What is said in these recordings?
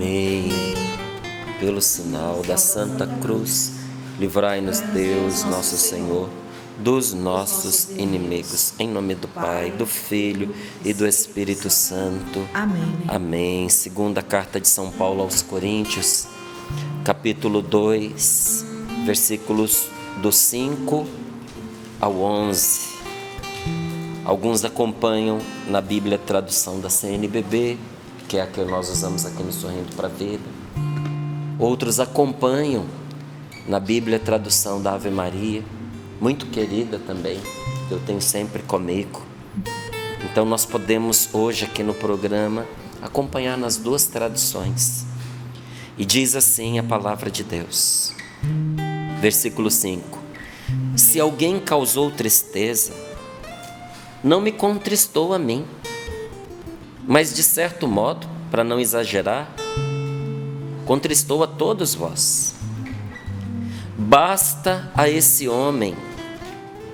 Amém. Pelo sinal da Santa Cruz, livrai-nos Deus, nosso Senhor, dos nossos inimigos. Em nome do Pai, do Filho e do Espírito Santo. Amém. Amém. Segunda carta de São Paulo aos Coríntios, capítulo 2, versículos do 5 ao 11. Alguns acompanham na Bíblia a tradução da CNBB, que é a que nós usamos aqui no Sorrindo para a Vida. Outros acompanham na Bíblia a tradução da Ave Maria, muito querida também, que eu tenho sempre comigo. Então nós podemos hoje aqui no programa acompanhar nas duas traduções. E diz assim a palavra de Deus, versículo 5: Se alguém causou tristeza, não me contristou a mim, mas de certo modo, para não exagerar, contristou a todos vós. Basta a esse homem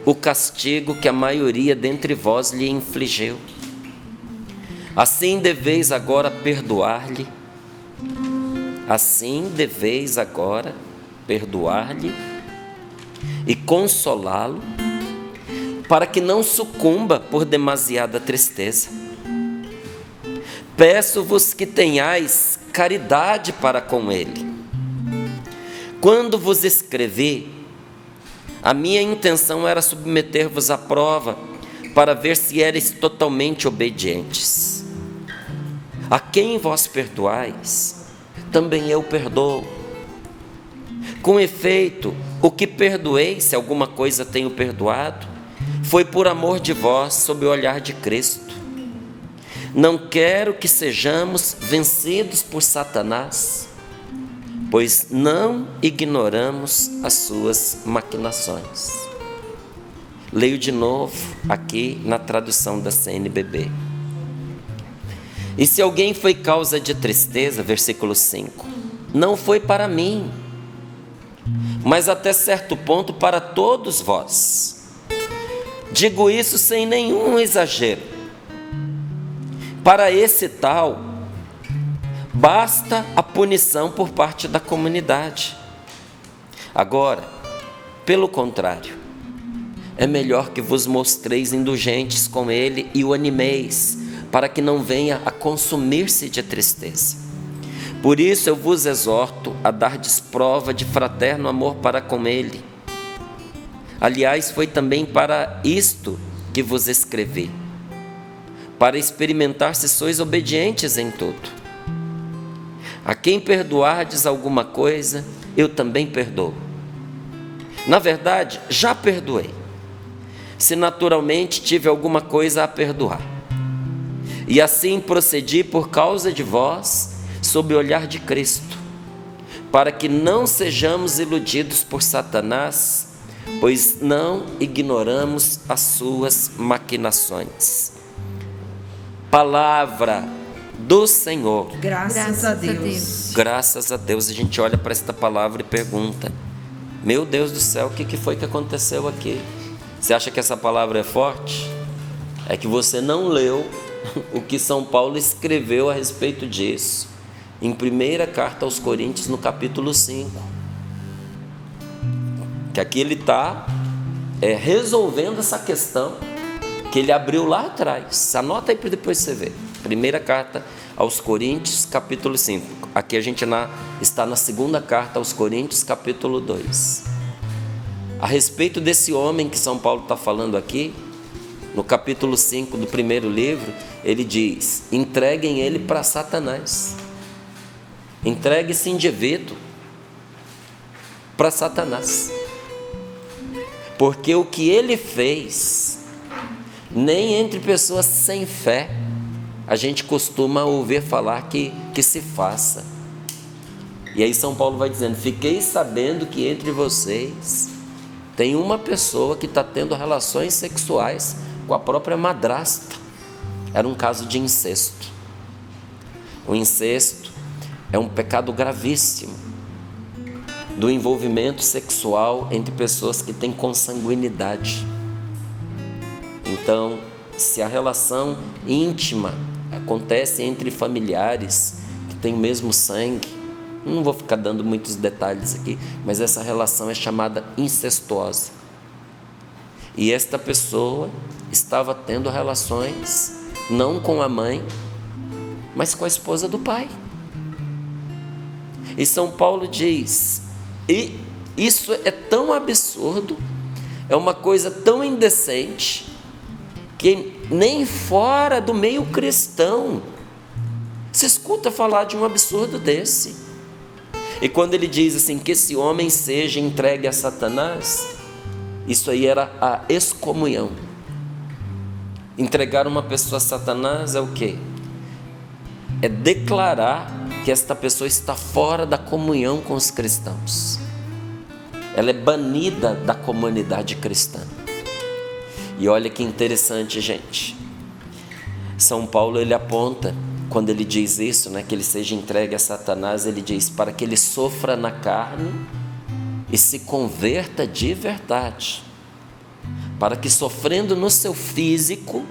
o castigo que a maioria dentre vós lhe infligiu. Assim deveis agora perdoar-lhe. Assim deveis agora perdoar-lhe e consolá-lo, para que não sucumba por demasiada tristeza. Peço-vos que tenhais caridade para com ele. Quando vos escrevi, a minha intenção era submeter-vos à prova, para ver se erais totalmente obedientes. A quem vós perdoais, também eu perdoo. Com efeito, o que perdoei, se alguma coisa tenho perdoado, foi por amor de vós, sob o olhar de Cristo. Não quero que sejamos vencidos por Satanás, pois não ignoramos as suas maquinações. Leio de novo aqui na tradução da CNBB. E se alguém foi causa de tristeza, versículo 5, não foi para mim, mas até certo ponto para todos vós. Digo isso sem nenhum exagero. Para esse tal, basta a punição por parte da comunidade. Agora, pelo contrário, é melhor que vos mostreis indulgentes com ele e o animeis, para que não venha a consumir-se de tristeza. Por isso eu vos exorto a dardes prova de fraterno amor para com ele. Aliás, foi também para isto que vos escrevi, para experimentar se sois obedientes em tudo. A quem perdoardes alguma coisa, eu também perdoo. Na verdade, já perdoei, se naturalmente tive alguma coisa a perdoar. E assim procedi por causa de vós, sob o olhar de Cristo, para que não sejamos iludidos por Satanás, pois não ignoramos as suas maquinações. Palavra do Senhor. Graças a Deus. Graças a Deus. A gente olha para esta palavra e pergunta: meu Deus do céu, o que foi que aconteceu aqui? Você acha que essa palavra é forte? É que você não leu o que São Paulo escreveu a respeito disso em primeira carta aos Coríntios, no capítulo 5. Que aqui ele está resolvendo essa questão que ele abriu lá atrás. Anota aí para depois você ver. Primeira carta aos Coríntios, capítulo 5. Aqui a gente está na segunda carta aos Coríntios, capítulo 2. A respeito desse homem que São Paulo está falando aqui, no capítulo 5 do primeiro livro, ele diz: entreguem ele para Satanás. Entregue esse indivíduo para Satanás. Porque o que ele fez, nem entre pessoas sem fé a gente costuma ouvir falar que se faça. E aí São Paulo vai dizendo: fiquei sabendo que entre vocês tem uma pessoa que está tendo relações sexuais com a própria madrasta. Era um caso de incesto. O incesto é um pecado gravíssimo, do envolvimento sexual entre pessoas que têm consanguinidade. Então, se a relação íntima acontece entre familiares que tem o mesmo sangue. Não vou ficar dando muitos detalhes aqui, mas essa relação é chamada incestuosa. E esta pessoa estava tendo relações não com a mãe, mas com a esposa do pai. E São Paulo diz, e isso é tão absurdo, é uma coisa tão indecente, que nem fora do meio cristão se escuta falar de um absurdo desse. E quando ele diz assim, que esse homem seja entregue a Satanás, isso aí era a excomunhão. Entregar uma pessoa a Satanás é o quê? É declarar que esta pessoa está fora da comunhão com os cristãos. Ela é banida da comunidade cristã. E olha que interessante, gente. São Paulo, ele aponta, quando ele diz isso, né, que ele seja entregue a Satanás, ele diz para que ele sofra na carne e se converta de verdade, para que sofrendo no seu físico,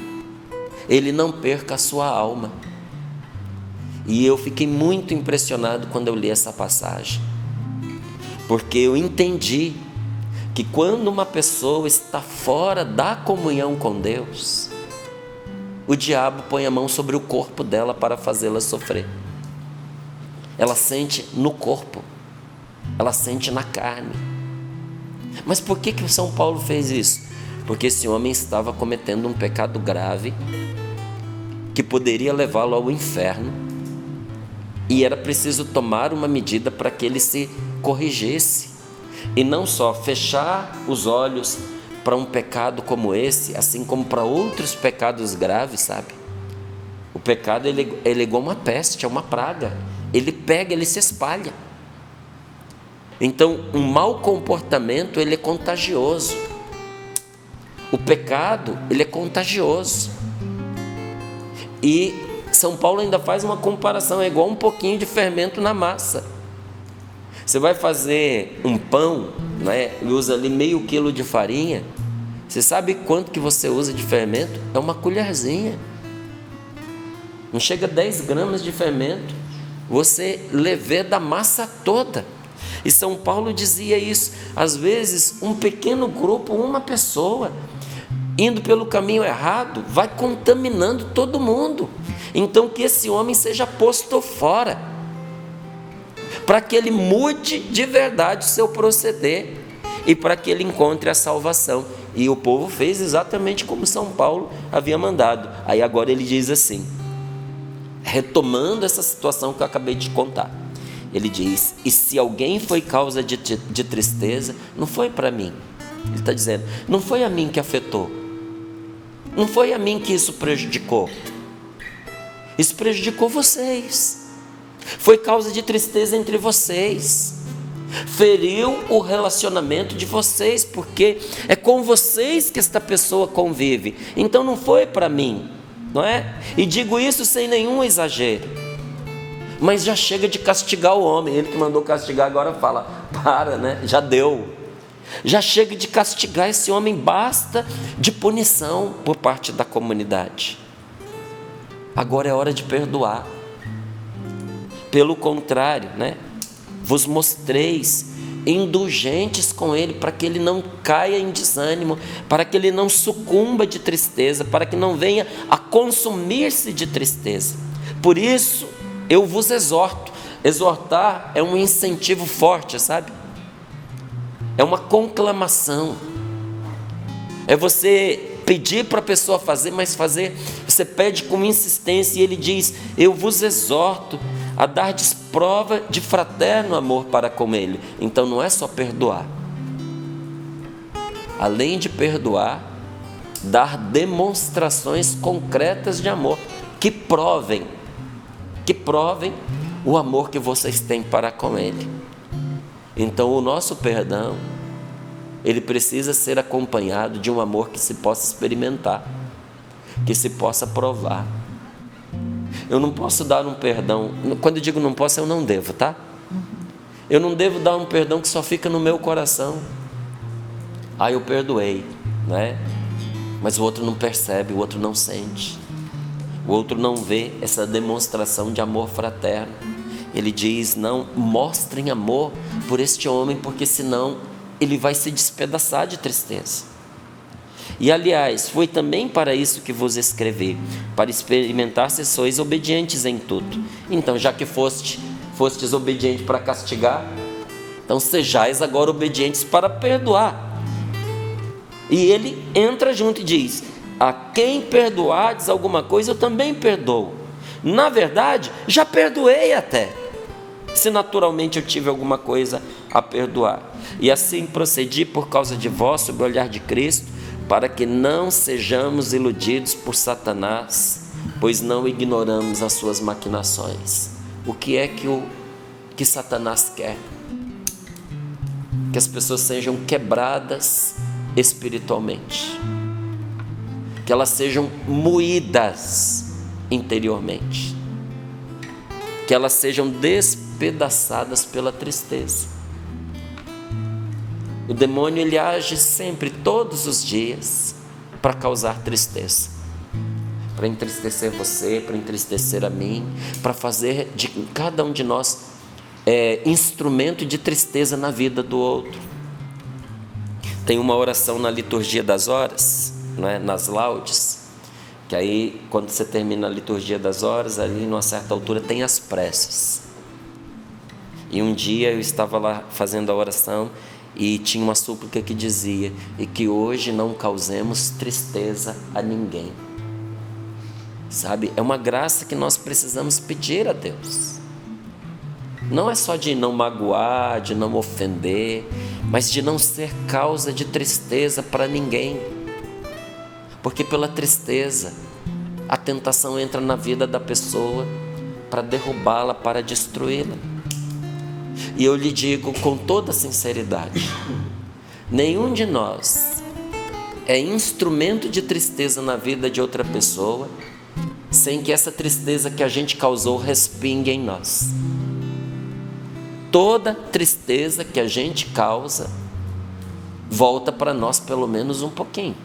ele não perca a sua alma. E eu fiquei muito impressionado quando eu li essa passagem, porque eu entendi que quando uma pessoa está fora da comunhão com Deus, o diabo põe a mão sobre o corpo dela para fazê-la sofrer. Ela sente no corpo, ela sente na carne. Mas por que o São Paulo fez isso? Porque esse homem estava cometendo um pecado grave que poderia levá-lo ao inferno, e era preciso tomar uma medida para que ele se corrigisse, e não só fechar os olhos para um pecado como esse, assim como para outros pecados graves, sabe? O pecado ele é igual uma peste, é uma praga, ele pega, ele se espalha. Então um mau comportamento ele é contagioso, o pecado ele é contagioso. E São Paulo ainda faz uma comparação, é igual um pouquinho de fermento na massa. Você vai fazer um pão, né, e usa ali meio quilo de farinha. Você sabe quanto que você usa de fermento? É uma colherzinha. Não chega a 10 gramas de fermento. Você leveda a massa toda. E São Paulo dizia isso. Às vezes um pequeno grupo, uma pessoa, indo pelo caminho errado, vai contaminando todo mundo. Então que esse homem seja posto fora, para que ele mude de verdade o seu proceder e para que ele encontre a salvação. E o povo fez exatamente como São Paulo havia mandado. Aí agora ele diz assim, retomando essa situação que eu acabei de contar, ele diz, e se alguém foi causa de tristeza, não foi para mim. Ele está dizendo, não foi a mim que afetou, não foi a mim que isso prejudicou, isso prejudicou vocês, foi causa de tristeza entre vocês, feriu o relacionamento de vocês, porque é com vocês que esta pessoa convive, então não foi para mim, não é? E digo isso sem nenhum exagero, mas já chega de castigar o homem. Ele que mandou castigar agora fala, para, né? Já deu, já chega de castigar esse homem, basta de punição por parte da comunidade. Agora é hora de perdoar. Pelo contrário, né? Vos mostreis indulgentes com ele, para que ele não caia em desânimo, para que ele não sucumba de tristeza, para que não venha a consumir-se de tristeza. Por isso eu vos exorto. Exortar é um incentivo forte, sabe? É uma conclamação. É você pedir para a pessoa fazer, mas fazer, você pede com insistência, e ele diz, eu vos exorto a dardes prova de fraterno amor para com ele. Então não é só perdoar, além de perdoar, dar demonstrações concretas de amor, que provem o amor que vocês têm para com ele. Então o nosso perdão, ele precisa ser acompanhado de um amor que se possa experimentar, que se possa provar. Eu não posso dar um perdão, quando eu digo não posso, eu não devo, tá? Eu não devo dar um perdão que só fica no meu coração. Ah, eu perdoei, né? Mas o outro não percebe, o outro não sente, o outro não vê essa demonstração de amor fraterno. Ele diz: não mostrem amor por este homem, porque senão ele vai se despedaçar de tristeza. E aliás, foi também para isso que vos escrevi, para experimentar se sois obedientes em tudo. Então, já que fostes obedientes para castigar, então sejais agora obedientes para perdoar. E ele entra junto e diz: a quem perdoardes alguma coisa, eu também perdoo. Na verdade, já perdoei até, se naturalmente eu tive alguma coisa a perdoar. E assim procedi por causa de vós, sob o olhar de Cristo, para que não sejamos iludidos por Satanás, pois não ignoramos as suas maquinações. O que é que Satanás quer? Que as pessoas sejam quebradas espiritualmente, que elas sejam moídas interiormente, que elas sejam despedaçadas pela tristeza. O demônio, ele age sempre, todos os dias, para causar tristeza, para entristecer você, para entristecer a mim, para fazer de cada um de nós instrumento de tristeza na vida do outro. Tem uma oração na liturgia das horas, né, nas laudes, que aí quando você termina a liturgia das horas, ali numa certa altura tem as preces. E um dia eu estava lá fazendo a oração e tinha uma súplica que dizia: e que hoje não causemos tristeza a ninguém. Sabe, é uma graça que nós precisamos pedir a Deus. Não é só de não magoar, de não ofender, mas de não ser causa de tristeza para ninguém. Porque pela tristeza, a tentação entra na vida da pessoa para derrubá-la, para destruí-la. E eu lhe digo com toda sinceridade: nenhum de nós é instrumento de tristeza na vida de outra pessoa sem que essa tristeza que a gente causou respingue em nós. Toda tristeza que a gente causa volta para nós pelo menos um pouquinho.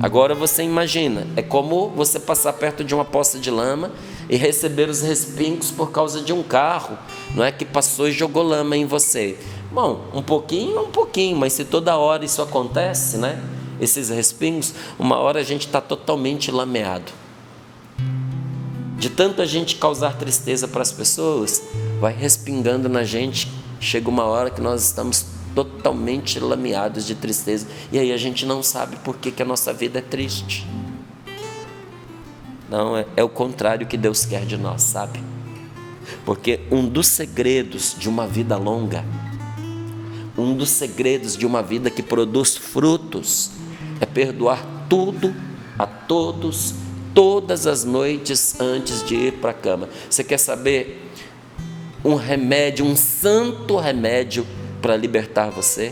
Agora você imagina, é como você passar perto de uma poça de lama e receber os respingos por causa de um carro, não é, que passou e jogou lama em você. Bom, um pouquinho, mas se toda hora isso acontece, né, esses respingos, uma hora a gente está totalmente lameado. De tanto a gente causar tristeza para as pessoas, vai respingando na gente, chega uma hora que nós estamos totalmente lameados de tristeza, e aí a gente não sabe por que a nossa vida é triste. Não, é o contrário que Deus quer de nós, sabe? Porque um dos segredos de uma vida longa, um dos segredos de uma vida que produz frutos, é perdoar tudo a todos, todas as noites antes de ir para a cama. Você quer saber um remédio, um santo remédio para libertar você?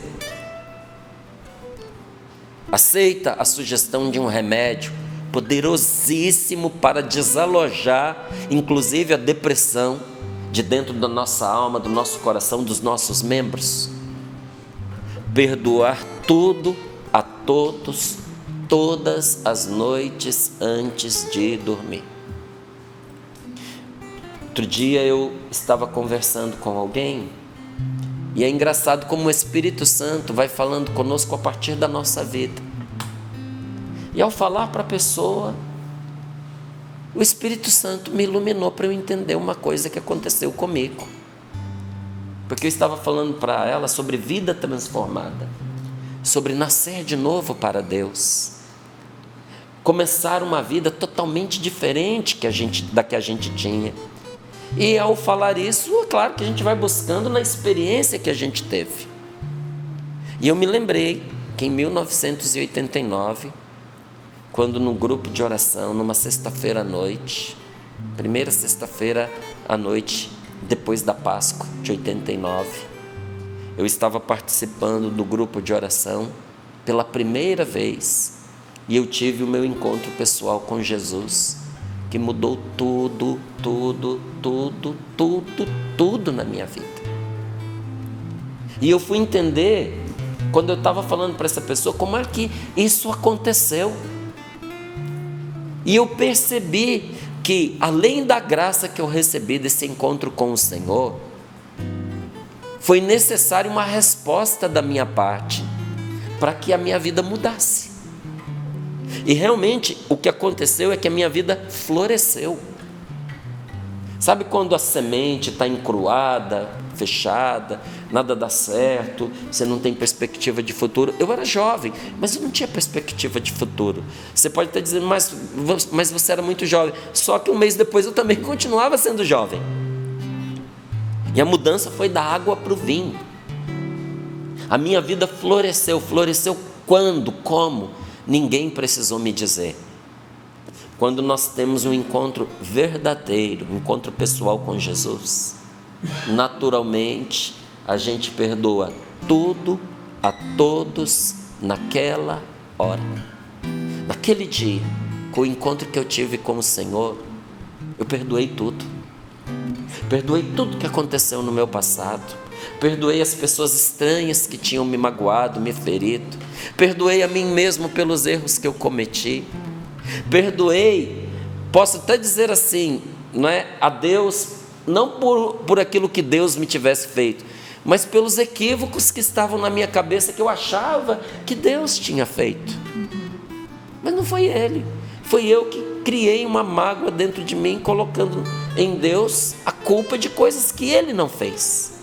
Aceita a sugestão de um remédio poderosíssimo para desalojar, inclusive, a depressão de dentro da nossa alma, do nosso coração, dos nossos membros. Perdoar tudo a todos, todas as noites antes de dormir. Outro dia eu estava conversando com alguém, e é engraçado como o Espírito Santo vai falando conosco a partir da nossa vida. E ao falar para a pessoa, o Espírito Santo me iluminou para eu entender uma coisa que aconteceu comigo. Porque eu estava falando para ela sobre vida transformada, sobre nascer de novo para Deus, começar uma vida totalmente diferente da que a gente tinha. E ao falar isso, é claro que a gente vai buscando na experiência que a gente teve. E eu me lembrei que em 1989, quando no grupo de oração, numa sexta-feira à noite, primeira sexta-feira à noite, depois da Páscoa de 89, eu estava participando do grupo de oração pela primeira vez, e eu tive o meu encontro pessoal com Jesus, que mudou tudo na minha vida. E eu fui entender, quando eu estava falando para essa pessoa, como é que isso aconteceu. E eu percebi que, além da graça que eu recebi desse encontro com o Senhor, foi necessária uma resposta da minha parte para que a minha vida mudasse. E realmente o que aconteceu é que a minha vida floresceu. Sabe quando a semente está encruada, fechada, nada dá certo, você não tem perspectiva de futuro? Eu era jovem, mas eu não tinha perspectiva de futuro. Você pode estar dizendo, mas você era muito jovem. Só que um mês depois eu também continuava sendo jovem. E a mudança foi da água para o vinho. A minha vida floresceu. Floresceu quando? Como? Ninguém precisou me dizer. Quando nós temos um encontro verdadeiro, um encontro pessoal com Jesus, naturalmente a gente perdoa tudo a todos naquela hora. Naquele dia, com o encontro que eu tive com o Senhor, eu perdoei tudo. Perdoei tudo que aconteceu no meu passado. Perdoei as pessoas estranhas que tinham me magoado, me ferido. Perdoei a mim mesmo pelos erros que eu cometi. Perdoei, posso até dizer assim, não é, a Deus, não por aquilo que Deus me tivesse feito, mas pelos equívocos que estavam na minha cabeça, que eu achava que Deus tinha feito. Mas não foi Ele, foi eu que criei uma mágoa dentro de mim, colocando em Deus a culpa de coisas que Ele não fez.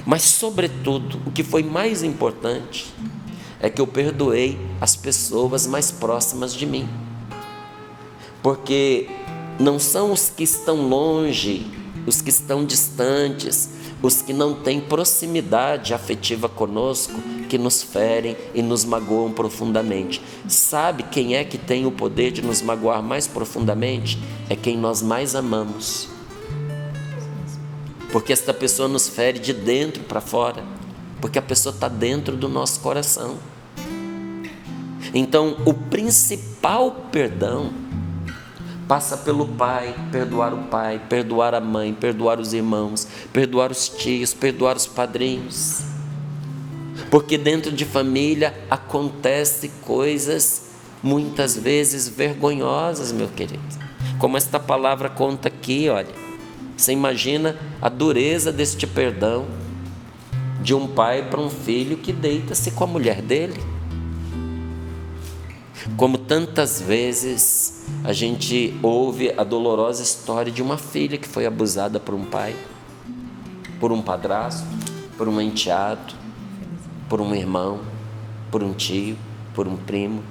Mas sobretudo, o que foi mais importante é que eu perdoei as pessoas mais próximas de mim, porque não são os que estão longe, os que estão distantes, os que não têm proximidade afetiva conosco, que nos ferem e nos magoam profundamente. Sabe quem é que tem o poder de nos magoar mais profundamente? É quem nós mais amamos, porque esta pessoa nos fere de dentro para fora, porque a pessoa está dentro do nosso coração. Então, o principal perdão passa pelo pai, perdoar a mãe, perdoar os irmãos, perdoar os tios, perdoar os padrinhos. Porque dentro de família acontecem coisas muitas vezes vergonhosas, meu querido. Como esta palavra conta aqui, olha. Você imagina a dureza deste perdão de um pai para um filho que deita-se com a mulher dele. Como tantas vezes a gente ouve a dolorosa história de uma filha que foi abusada por um pai, por um padrasto, por um enteado, por um irmão, por um tio, por um primo.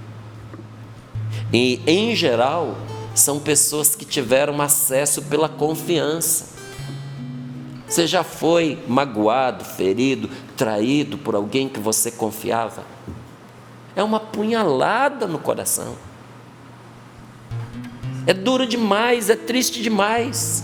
E, em geral, são pessoas que tiveram acesso pela confiança. Você já foi magoado, ferido, traído por alguém que você confiava? É uma punhalada no coração. É duro demais, é triste demais.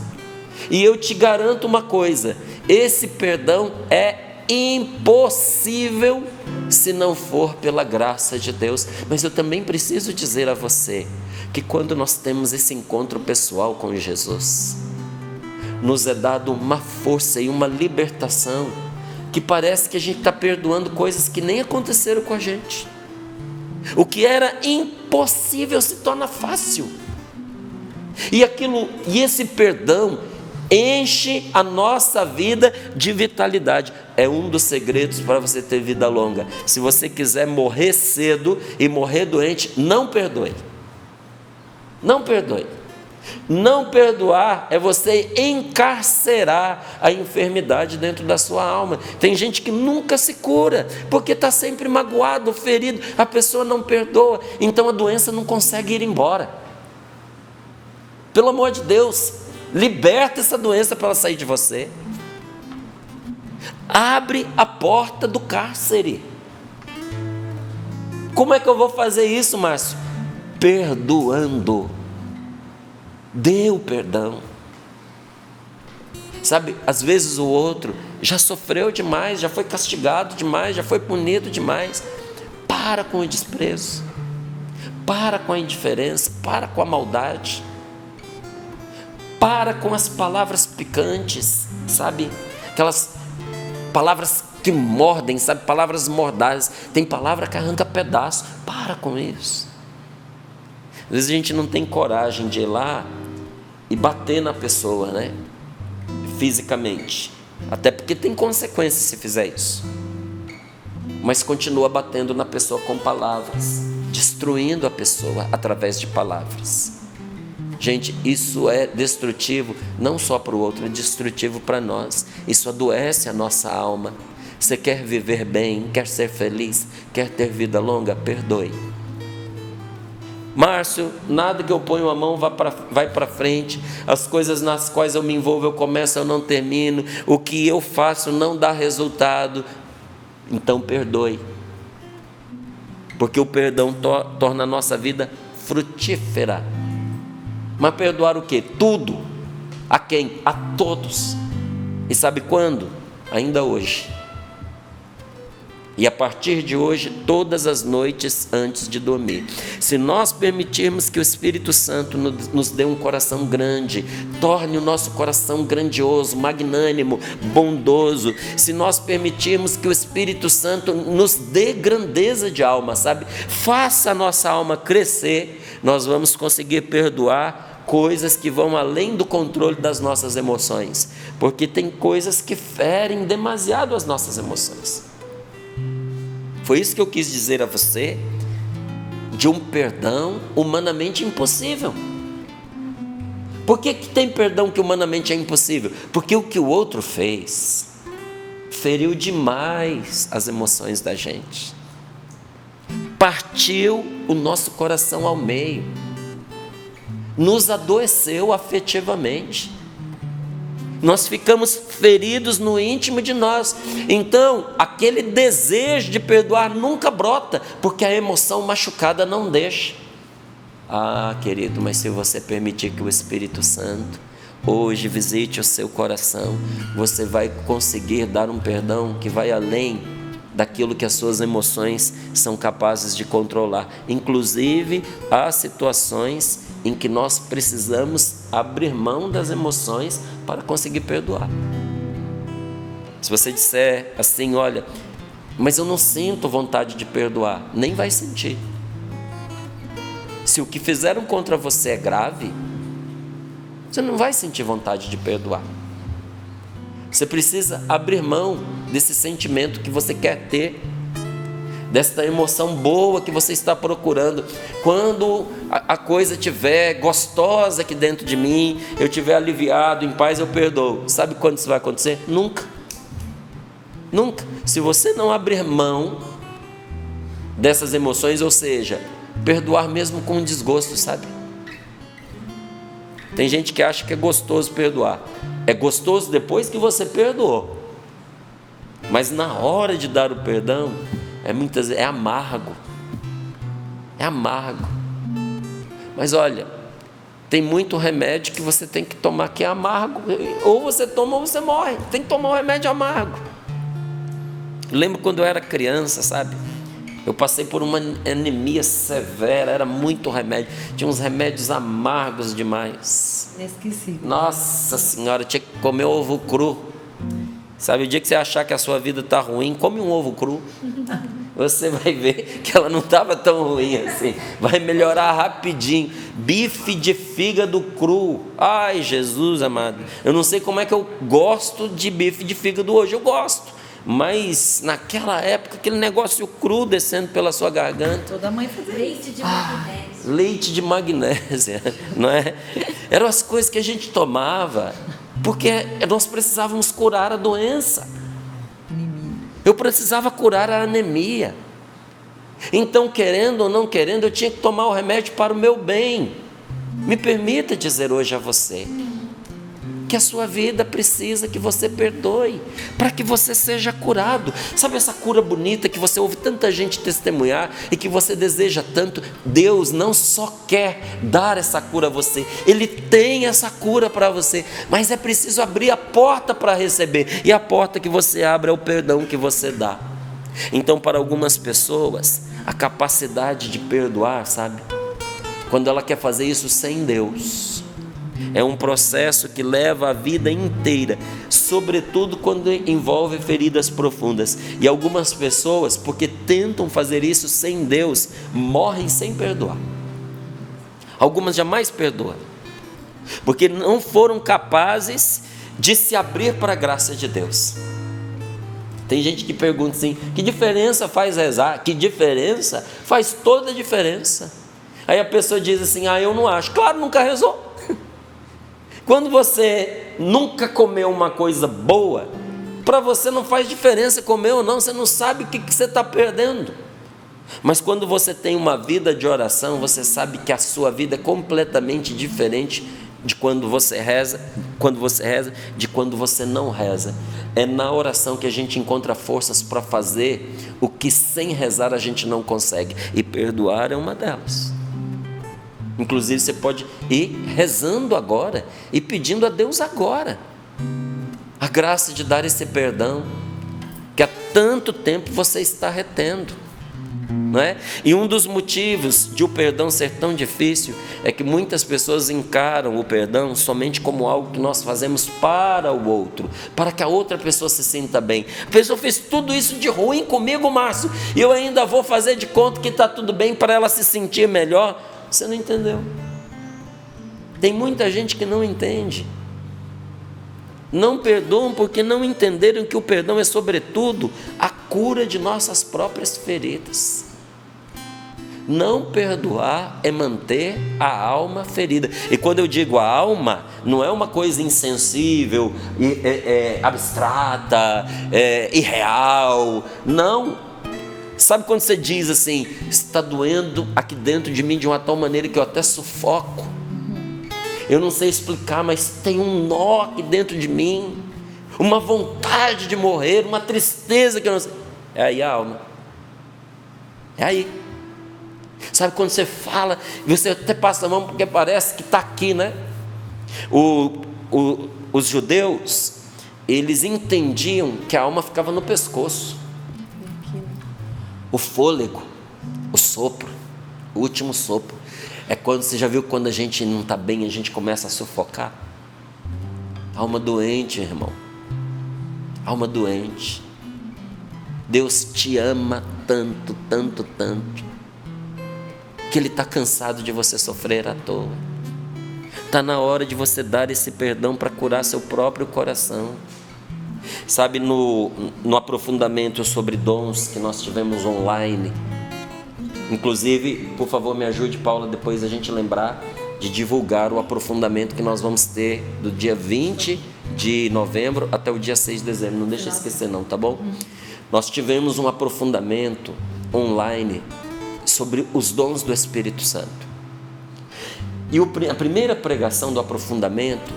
E eu te garanto uma coisa: esse perdão é impossível se não for pela graça de Deus. Mas eu também preciso dizer a você que quando nós temos esse encontro pessoal com Jesus, nos é dado uma força e uma libertação que parece que a gente está perdoando coisas que nem aconteceram com a gente. O que era impossível se torna fácil. E esse perdão enche a nossa vida de vitalidade. É um dos segredos para você ter vida longa. Se você quiser morrer cedo e morrer doente, não perdoe. Não perdoe. Não perdoar é você encarcerar a enfermidade dentro da sua alma. Tem gente que nunca se cura, porque está sempre magoado, ferido, a pessoa não perdoa, então a doença não consegue ir embora. Pelo amor de Deus, liberta essa doença para ela sair de você. Abre a porta do cárcere. Como é que eu vou fazer isso, Márcio? Perdoando. Dê o perdão. Sabe, às vezes o outro já sofreu demais, já foi castigado demais, já foi punido demais. Para com o desprezo, para com a indiferença, para com a maldade, para com as palavras picantes, sabe? Aquelas palavras que mordem, sabe? Palavras mordazes. Tem palavra que arranca pedaço. Para com isso. Às vezes a gente não tem coragem de ir lá e bater na pessoa, né? Fisicamente. Até porque tem consequências se fizer isso. Mas continua batendo na pessoa com palavras, destruindo a pessoa através de palavras. Gente, isso é destrutivo, não só para o outro, é destrutivo para nós. Isso adoece a nossa alma. Você quer viver bem, quer ser feliz, quer ter vida longa? Perdoe. Márcio, nada que eu ponho a mão vai para frente, as coisas nas quais eu me envolvo, eu começo, eu não termino, o que eu faço não dá resultado. Então perdoe, porque o perdão torna a nossa vida frutífera. Mas perdoar o quê? Tudo. A quem? A todos. E sabe quando? Ainda hoje. E a partir de hoje, todas as noites antes de dormir. Se nós permitirmos que o Espírito Santo nos dê um coração grande, torne o nosso coração grandioso, magnânimo, bondoso, se nós permitirmos que o Espírito Santo nos dê grandeza de alma, sabe? Faça a nossa alma crescer, nós vamos conseguir perdoar coisas que vão além do controle das nossas emoções, porque tem coisas que ferem demasiado as nossas emoções. Foi isso que eu quis dizer a você, de um perdão humanamente impossível. Por que tem perdão que humanamente é impossível? Porque o que o outro fez feriu demais as emoções da gente, partiu o nosso coração ao meio, nos adoeceu afetivamente. Nós ficamos feridos no íntimo de nós. Então, aquele desejo de perdoar nunca brota, porque a emoção machucada não deixa. Ah, querido, mas se você permitir que o Espírito Santo hoje visite o seu coração, você vai conseguir dar um perdão que vai além daquilo que as suas emoções são capazes de controlar. Inclusive, há situações em que nós precisamos abrir mão das emoções para conseguir perdoar. Se você disser assim, olha, mas eu não sinto vontade de perdoar, nem vai sentir. Se o que fizeram contra você é grave, você não vai sentir vontade de perdoar. Você precisa abrir mão desse sentimento que você quer ter, desta emoção boa que você está procurando. Quando a coisa estiver gostosa aqui dentro de mim, eu estiver aliviado, em paz, eu perdoo. Sabe quando isso vai acontecer? Nunca. Nunca. Se você não abrir mão dessas emoções, ou seja, perdoar mesmo com desgosto, sabe? Tem gente que acha que é gostoso perdoar. É gostoso depois que você perdoou. Mas na hora de dar o perdão, muitas vezes é amargo. É amargo. Mas olha, tem muito remédio que você tem que tomar que é amargo. Ou você toma ou você morre. Tem que tomar um remédio amargo. Eu lembro quando eu era criança, sabe? Eu passei por uma anemia severa, era muito remédio. Tinha uns remédios amargos demais. Inesquecível. Nossa Senhora, tinha que comer ovo cru. Sabe, o dia que você achar que a sua vida está ruim, come um ovo cru. Você vai ver que ela não estava tão ruim assim. Vai melhorar rapidinho. Bife de fígado cru. Ai, Jesus amado. Eu não sei como é que eu gosto de bife de fígado hoje. Eu gosto. Mas naquela época, aquele negócio cru descendo pela sua garganta. Toda mãe fazia leite de magnésio. Leite de magnésia, não é? Eram as coisas que a gente tomava, porque nós precisávamos curar a doença. Eu precisava curar a anemia. Então, querendo ou não querendo, eu tinha que tomar o remédio para o meu bem. Me permita dizer hoje a você que a sua vida precisa que você perdoe, para que você seja curado. Sabe essa cura bonita que você ouve tanta gente testemunhar e que você deseja tanto? Deus não só quer dar essa cura a você, Ele tem essa cura para você, mas é preciso abrir a porta para receber, e a porta que você abre é o perdão que você dá. Então, para algumas pessoas, a capacidade de perdoar, sabe? Quando ela quer fazer isso sem Deus, é um processo que leva a vida inteira, sobretudo quando envolve feridas profundas. E algumas pessoas, porque tentam fazer isso sem Deus, morrem sem perdoar. Algumas jamais perdoam. porque não foram capazes de se abrir para a graça de Deus. Tem gente que pergunta assim: que diferença faz rezar? Que diferença? Faz toda a diferença. Aí a pessoa diz assim: eu não acho. Claro, nunca rezou. Quando você nunca comeu uma coisa boa, para você não faz diferença comer ou não, você não sabe o que você está perdendo. Mas quando você tem uma vida de oração, você sabe que a sua vida é completamente diferente de quando você reza, de quando você não reza. É na oração que a gente encontra forças para fazer o que sem rezar a gente não consegue, e perdoar é uma delas. Inclusive você pode ir rezando agora e pedindo a Deus agora a graça de dar esse perdão que há tanto tempo você está retendo, não é? E um dos motivos de o perdão ser tão difícil é que muitas pessoas encaram o perdão somente como algo que nós fazemos para o outro, para que a outra pessoa se sinta bem. A pessoa fez tudo isso de ruim comigo, Márcio, e eu ainda vou fazer de conta que está tudo bem para ela se sentir melhor. Você não entendeu. Tem muita gente que não entende. Não perdoam porque não entenderam que o perdão é, sobretudo, a cura de nossas próprias feridas. Não perdoar é manter a alma ferida. E quando eu digo a alma, não é uma coisa insensível, abstrata, irreal. Não. Sabe quando você diz assim: está doendo aqui dentro de mim de uma tal maneira que eu até sufoco? Eu não sei explicar, mas tem um nó aqui dentro de mim, uma vontade de morrer, uma tristeza que eu não sei. É aí a alma. É aí. Sabe quando você fala, você até passa a mão porque parece que está aqui, né? Os judeus, eles entendiam que a alma ficava no pescoço. O fôlego, o sopro, o último sopro. É quando, você já viu quando a gente não está bem, a gente começa a sufocar? Alma doente, irmão. Alma doente. Deus te ama tanto, tanto, tanto, que Ele está cansado de você sofrer à toa. Está na hora de você dar esse perdão para curar seu próprio coração. Sabe, no aprofundamento sobre dons que nós tivemos online, inclusive, por favor, me ajude, Paula, depois a gente lembrar de divulgar o aprofundamento que nós vamos ter do dia 20 de novembro até o dia 6 de dezembro. Não deixa eu esquecer não, tá bom? Nós tivemos um aprofundamento online sobre os dons do Espírito Santo. E a primeira pregação do aprofundamento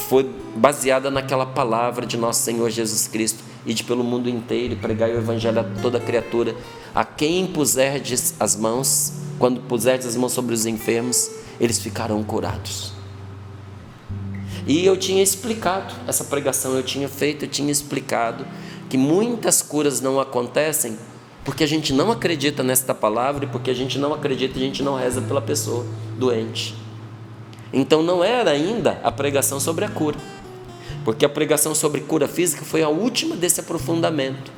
foi baseada naquela palavra de nosso Senhor Jesus Cristo: ide pelo mundo inteiro e pregai o evangelho a toda criatura. A quem puserdes as mãos, quando puserdes as mãos sobre os enfermos, eles ficarão curados. E eu tinha explicado essa pregação, eu tinha explicado que muitas curas não acontecem porque a gente não acredita nesta palavra, e porque a gente não acredita, a gente não reza pela pessoa doente. Então não era ainda a pregação sobre a cura, porque a pregação sobre cura física foi a última desse aprofundamento.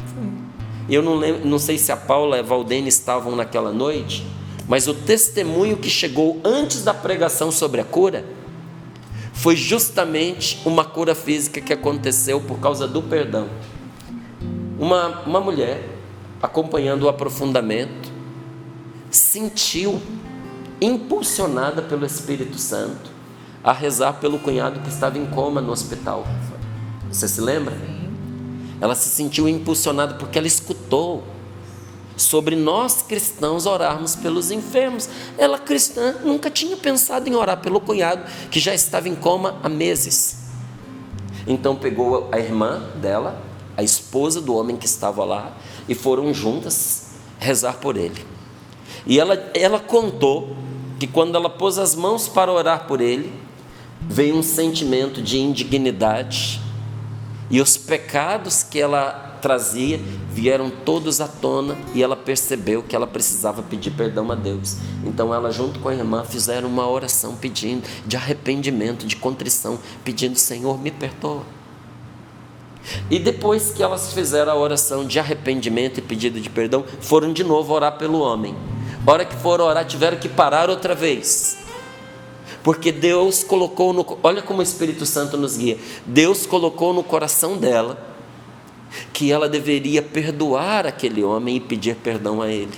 E eu não sei se a Paula e a Valdene estavam naquela noite, mas o testemunho que chegou antes da pregação sobre a cura foi justamente uma cura física que aconteceu por causa do perdão. Uma mulher, acompanhando o aprofundamento, sentiu impulsionada pelo Espírito Santo a rezar pelo cunhado que estava em coma no hospital. Você se lembra? Ela se sentiu impulsionada porque ela escutou sobre nós cristãos orarmos pelos enfermos. Ela, cristã, nunca tinha pensado em orar pelo cunhado que já estava em coma há meses. Então pegou a irmã dela, a esposa do homem que estava lá, e foram juntas rezar por ele. E ela contou que quando ela pôs as mãos para orar por ele, veio um sentimento de indignidade, e os pecados que ela trazia vieram todos à tona, e ela percebeu que ela precisava pedir perdão a Deus. Então ela, junto com a irmã, fizeram uma oração pedindo de arrependimento, de contrição, pedindo: Senhor, me perdoa. E depois que elas fizeram a oração de arrependimento e pedido de perdão, foram de novo orar pelo homem. A hora que foram orar, tiveram que parar outra vez, Porque Deus colocou olha como o Espírito Santo nos guia. Deus colocou no coração dela que ela deveria perdoar aquele homem e pedir perdão a ele.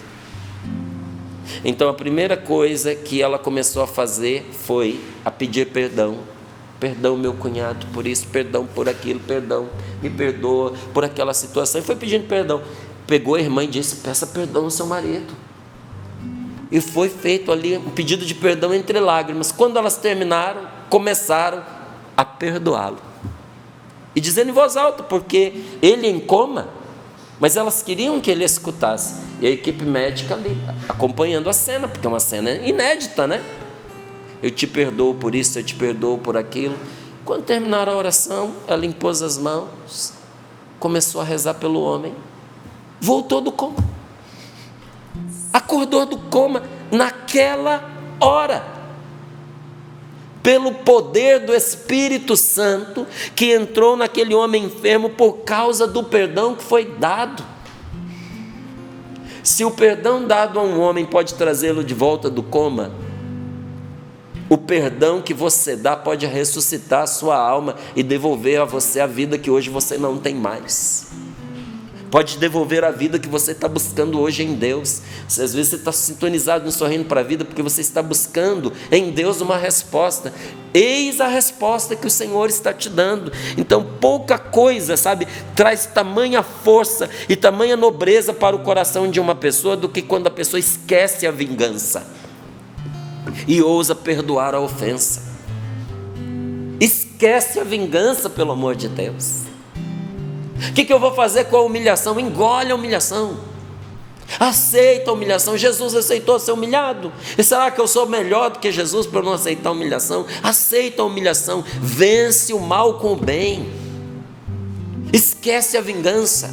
Então a primeira coisa que ela começou a fazer foi a pedir perdão. Perdão, meu cunhado, por isso, perdão por aquilo, perdão, me perdoa por aquela situação. E foi pedindo perdão. Pegou a irmã e disse: peça perdão ao seu marido. E foi feito ali um pedido de perdão entre lágrimas. Quando elas terminaram, começaram a perdoá-lo. E dizendo em voz alta, porque ele em coma, mas elas queriam que ele escutasse. E a equipe médica ali, acompanhando a cena, porque é uma cena inédita, né? Eu te perdoo por isso, eu te perdoo por aquilo. Quando terminaram a oração, ela impôs as mãos, começou a rezar pelo homem, voltou do coma, acordou do coma naquela hora, pelo poder do Espírito Santo que entrou naquele homem enfermo por causa do perdão que foi dado. Se o perdão dado a um homem pode trazê-lo de volta do coma, o perdão que você dá pode ressuscitar a sua alma e devolver a você a vida que hoje você não tem mais. Pode devolver a vida que você está buscando hoje em Deus. Se às vezes você está sintonizado no Sorrindo para a Vida porque você está buscando em Deus uma resposta, eis a resposta que o Senhor está te dando. Então pouca coisa, sabe, traz tamanha força e tamanha nobreza para o coração de uma pessoa do que quando a pessoa esquece a vingança e ousa perdoar a ofensa. Esquece a vingança, pelo amor de Deus. O que eu vou fazer com a humilhação? Engole a humilhação, aceita a humilhação. Jesus aceitou ser humilhado, e será que eu sou melhor do que Jesus por não aceitar a humilhação? Aceita a humilhação, vence o mal com o bem, esquece a vingança,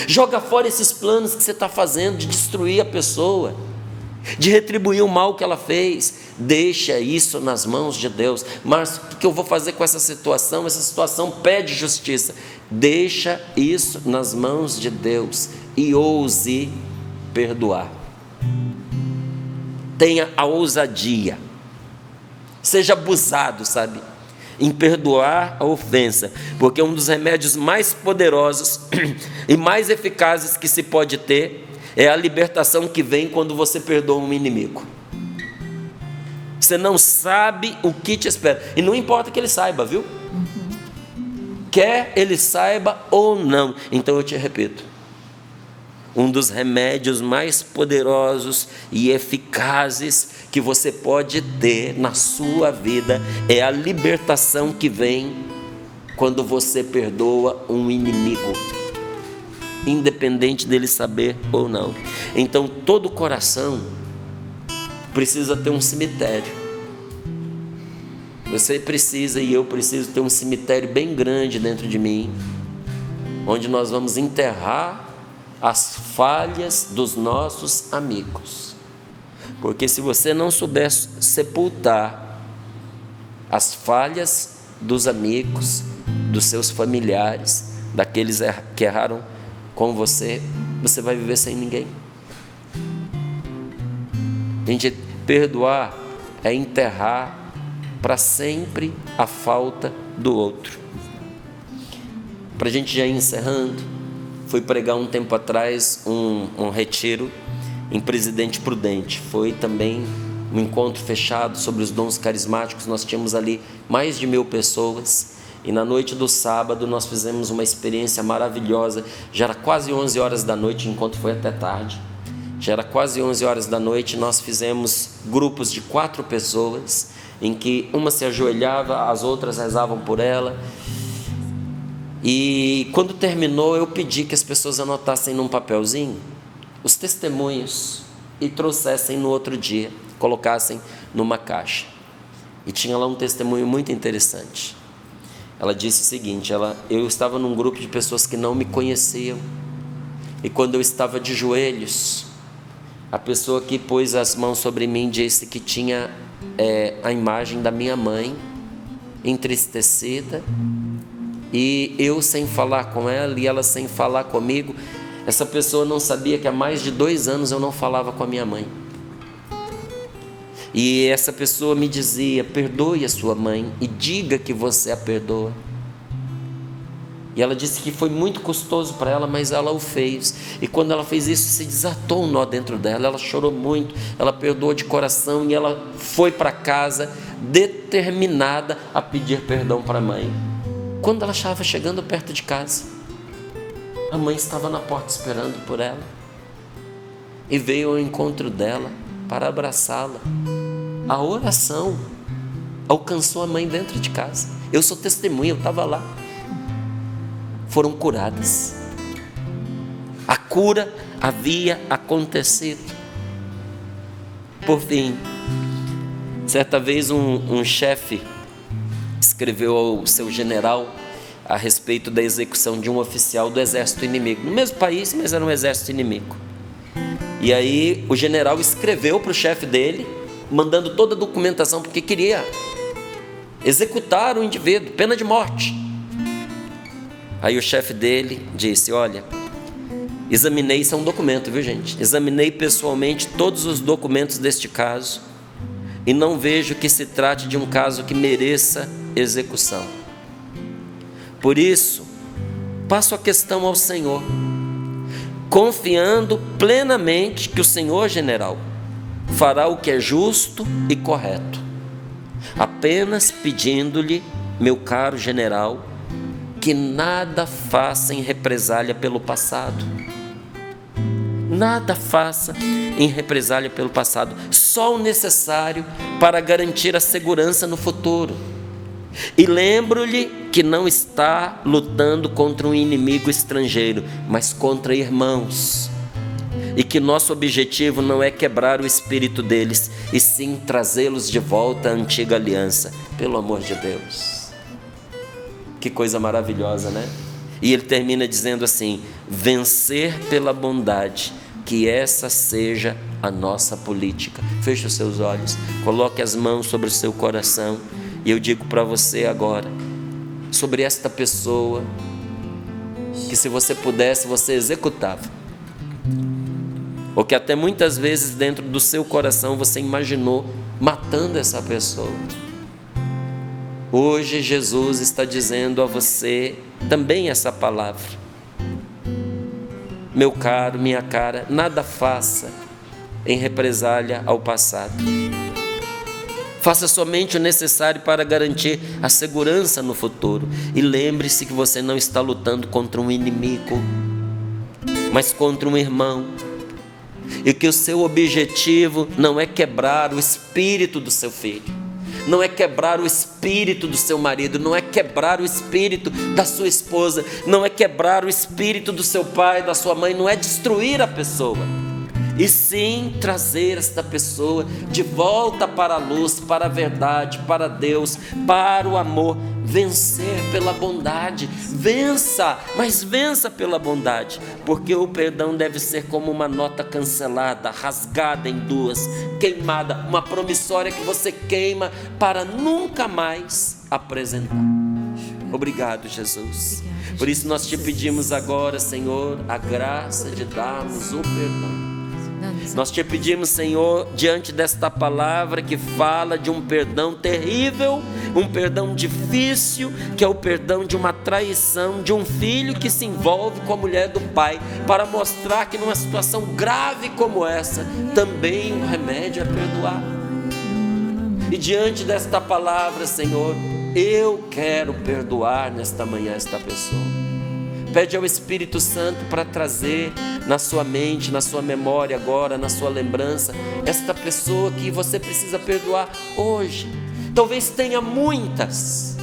joga fora esses planos que você está fazendo de destruir a pessoa, de retribuir o mal que ela fez. Deixa isso nas mãos de Deus. Mas o que eu vou fazer com essa situação? Essa situação pede justiça. Deixa isso nas mãos de Deus e ouse perdoar. Tenha a ousadia, seja abusado, sabe, em perdoar a ofensa, porque um dos remédios mais poderosos e mais eficazes que se pode ter é a libertação que vem quando você perdoa um inimigo. Você não sabe o que te espera, e não importa que ele saiba, viu? Quer ele saiba ou não. Então eu te repito, um dos remédios mais poderosos e eficazes que você pode ter na sua vida é a libertação que vem quando você perdoa um inimigo, independente dele saber ou não. Então todo coração precisa ter um cemitério. Você precisa e eu preciso ter um cemitério bem grande dentro de mim, onde nós vamos enterrar as falhas dos nossos amigos. Porque se você não souber sepultar as falhas dos amigos, dos seus familiares, daqueles que erraram com você, você vai viver sem ninguém. Gente, perdoar é enterrar para sempre a falta do outro. Para a gente já ir encerrando, fui pregar um tempo atrás um retiro em Presidente Prudente. Foi também um encontro fechado sobre os dons carismáticos. Nós tínhamos ali mais de 1000 pessoas. E na noite do sábado nós fizemos uma experiência maravilhosa. Já era quase 11 horas da noite, o encontro foi até tarde. Já era quase 11 horas da noite, nós fizemos grupos de 4 pessoas, em que uma se ajoelhava, as outras rezavam por ela. E quando terminou, eu pedi que as pessoas anotassem num papelzinho os testemunhos e trouxessem no outro dia, colocassem numa caixa. E tinha lá um testemunho muito interessante. Ela disse o seguinte: eu estava num grupo de pessoas que não me conheciam, e quando eu estava de joelhos, a pessoa que pôs as mãos sobre mim disse que tinha a imagem da minha mãe entristecida, e eu sem falar com ela e ela sem falar comigo. Essa pessoa não sabia que há mais de 2 anos eu não falava com a minha mãe. E essa pessoa me dizia: perdoe a sua mãe e diga que você a perdoa. E ela disse que foi muito custoso para ela, mas ela o fez. E quando ela fez isso, se desatou um nó dentro dela. Ela chorou muito, ela perdoou de coração e ela foi para casa determinada a pedir perdão para a mãe. Quando ela estava chegando perto de casa, a mãe estava na porta esperando por ela e veio ao encontro dela para abraçá-la. A oração alcançou a mãe dentro de casa. Eu sou testemunha, eu estava lá. Foram curadas. A cura havia acontecido. Por fim, certa vez um chefe escreveu ao seu general a respeito da execução de um oficial do exército inimigo, no mesmo país, mas era um exército inimigo. E aí o general escreveu para o chefe dele, mandando toda a documentação, porque queria executar o indivíduo, pena de morte. Aí o chefe dele disse: olha, examinei, isso é um documento, viu gente? Examinei pessoalmente todos os documentos deste caso e não vejo que se trate de um caso que mereça execução. Por isso, passo a questão ao Senhor, confiando plenamente que o Senhor general fará o que é justo e correto, apenas pedindo-lhe, meu caro general, que nada faça em represália pelo passado. Nada faça em represália pelo passado, só o necessário para garantir a segurança no futuro. E lembro-lhe que não está lutando contra um inimigo estrangeiro, mas contra irmãos. E que nosso objetivo não é quebrar o espírito deles, e sim trazê-los de volta à antiga aliança. Pelo amor de Deus. Que coisa maravilhosa, né? E ele termina dizendo assim: vencer pela bondade, que essa seja a nossa política. Feche os seus olhos, coloque as mãos sobre o seu coração, e eu digo para você agora, sobre esta pessoa, que se você pudesse, você executava, ou que até muitas vezes dentro do seu coração você imaginou matando essa pessoa. Hoje Jesus está dizendo a você também essa palavra: meu caro, minha cara, nada faça em represália ao passado. Faça somente o necessário para garantir a segurança no futuro. E lembre-se que você não está lutando contra um inimigo, mas contra um irmão. E que o seu objetivo não é quebrar o espírito do seu filho, não é quebrar o espírito do seu marido, não é quebrar o espírito da sua esposa, não é quebrar o espírito do seu pai, da sua mãe, não é destruir a pessoa, e sim trazer esta pessoa de volta para a luz, para a verdade, para Deus, para o amor. Vencer pela bondade, vença, mas vença pela bondade, porque o perdão deve ser como uma nota cancelada, rasgada em duas, queimada, uma promissória que você queima para nunca mais apresentar. Obrigado, Jesus. Por isso nós te pedimos agora, Senhor, a graça de darmos o perdão. Nós te pedimos, Senhor, diante desta palavra que fala de um perdão terrível, um perdão difícil, que é o perdão de uma traição, de um filho que se envolve com a mulher do pai, para mostrar que numa situação grave como essa, também o remédio é perdoar. E diante desta palavra, Senhor, eu quero perdoar nesta manhã esta pessoa. Pede ao Espírito Santo para trazer na sua mente, na sua memória agora, na sua lembrança, esta pessoa que você precisa perdoar hoje. Talvez tenha muitas,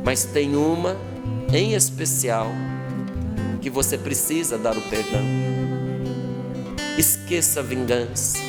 mas tem uma em especial que você precisa dar o perdão. Esqueça a vingança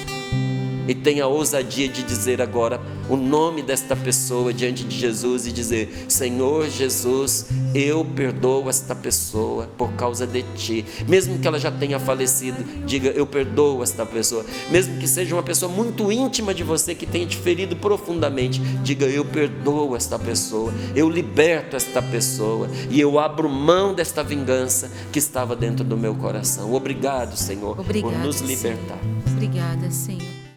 e tenha a ousadia de dizer agora o nome desta pessoa diante de Jesus e dizer: Senhor Jesus, eu perdoo esta pessoa por causa de ti. Mesmo que ela já tenha falecido, diga: eu perdoo esta pessoa. Mesmo que seja uma pessoa muito íntima de você, que tenha te ferido profundamente, diga: eu perdoo esta pessoa, eu liberto esta pessoa e eu abro mão desta vingança que estava dentro do meu coração. Obrigado, Senhor, por nos libertar. Obrigada, Senhor.